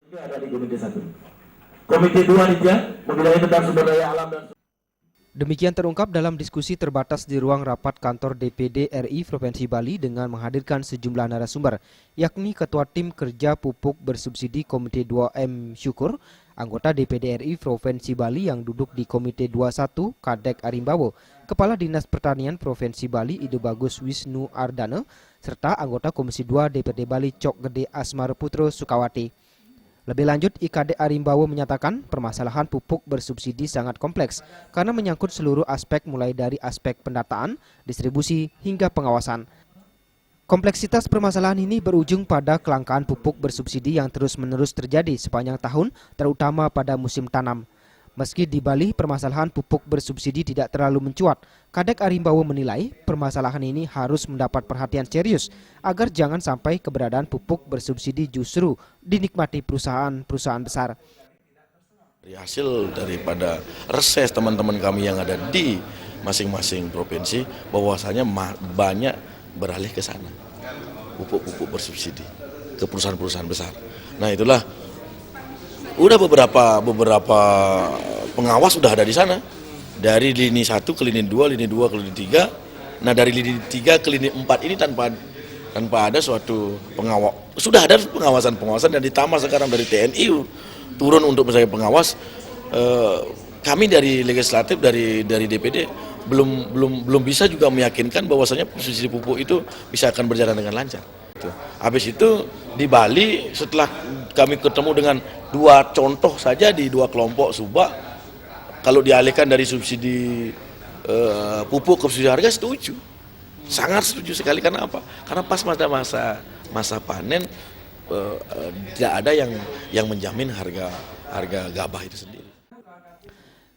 Ada di Komite 1. Komite 2 Ninja membidangi tentang sumber daya alam dan Demikian terungkap dalam diskusi terbatas di ruang rapat kantor DPD RI Provinsi Bali dengan menghadirkan sejumlah narasumber, yakni Ketua Tim Kerja Pupuk Bersubsidi Komite 2 M. Syukur, anggota DPD RI Provinsi Bali yang duduk di Komite 21 Kadek Arimbawo, Kepala Dinas Pertanian Provinsi Bali Ide Bagus Wisnu Ardana, serta anggota Komisi 2 DPD Bali Cok Gede Asmar Putro Sukawati. Lebih lanjut, IKD Arimbawo menyatakan permasalahan pupuk bersubsidi sangat kompleks karena menyangkut seluruh aspek mulai dari aspek pendataan, distribusi, hingga pengawasan. Kompleksitas permasalahan ini berujung pada kelangkaan pupuk bersubsidi yang terus-menerus terjadi sepanjang tahun, terutama pada musim tanam. Meski di Bali permasalahan pupuk bersubsidi tidak terlalu mencuat, Kadek Arimbawo menilai permasalahan ini harus mendapat perhatian serius agar jangan sampai keberadaan pupuk bersubsidi justru dinikmati perusahaan-perusahaan besar. Dari hasil daripada reses teman-teman kami yang ada di masing-masing provinsi, bahwasanya banyak beralih ke sana, pupuk-pupuk bersubsidi ke perusahaan-perusahaan besar. Nah itulah, udah beberapa pengawas sudah ada di sana, dari lini 1 ke lini 2, lini 2 ke lini 3. Nah dari lini 3 ke lini 4 ini tanpa ada suatu pengawas, sudah ada pengawasan dan ditambah sekarang dari TNI turun untuk sebagai pengawas. Kami dari legislatif, dari DPD belum bisa juga meyakinkan bahwasanya subsidi pupuk itu bisa akan berjalan dengan lancar. Habis itu di Bali, setelah kami ketemu dengan 2 contoh saja di 2 kelompok Subak, kalau dialihkan dari subsidi pupuk ke subsidi harga, setuju, sangat setuju sekali. Karena apa? Karena pas masa panen tidak ada yang menjamin harga gabah itu sendiri.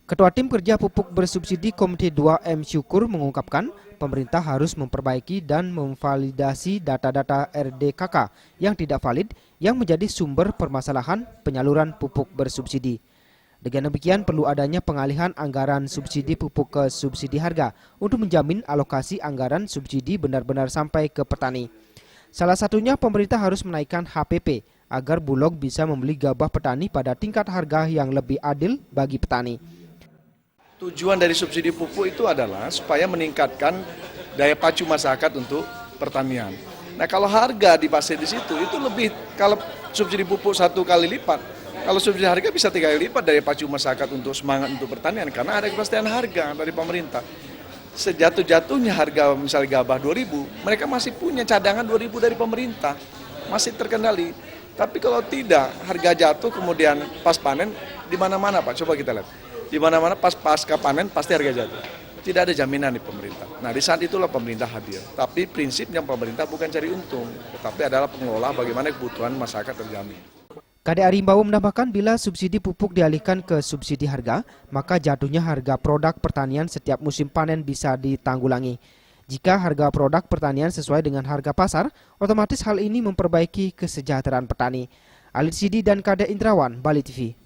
Ketua Tim Kerja Pupuk Bersubsidi Komite 2 M. Syukur mengungkapkan pemerintah harus memperbaiki dan memvalidasi data-data RDKK yang tidak valid yang menjadi sumber permasalahan penyaluran pupuk bersubsidi. Dengan demikian perlu adanya pengalihan anggaran subsidi pupuk ke subsidi harga untuk menjamin alokasi anggaran subsidi benar-benar sampai ke petani. Salah satunya pemerintah harus menaikkan HPP agar Bulog bisa membeli gabah petani pada tingkat harga yang lebih adil bagi petani. Tujuan dari subsidi pupuk itu adalah supaya meningkatkan daya pacu masyarakat untuk pertanian. Nah kalau harga dibahas di situ itu lebih, kalau subsidi pupuk 1 kali lipat, kalau subsidi harga bisa 3 kali lipat daya pacu masyarakat untuk semangat untuk pertanian karena ada kepastian harga dari pemerintah. Sejatuh-jatuhnya harga misalnya gabah 2.000, mereka masih punya cadangan 2.000 dari pemerintah, masih terkendali. Tapi kalau tidak, harga jatuh kemudian pas panen di mana-mana Pak, coba kita lihat. Di mana-mana pasca panen pasti harga jatuh. Tidak ada jaminan di pemerintah. Nah di saat itulah pemerintah hadir. Tapi prinsipnya pemerintah bukan cari untung, tetapi adalah pengelola bagaimana kebutuhan masyarakat terjamin. Kadek Arimbawo menambahkan bila subsidi pupuk dialihkan ke subsidi harga, maka jatuhnya harga produk pertanian setiap musim panen bisa ditanggulangi. Jika harga produk pertanian sesuai dengan harga pasar, otomatis hal ini memperbaiki kesejahteraan petani. Alit Sidi dan Kadek Indrawan, Bali TV.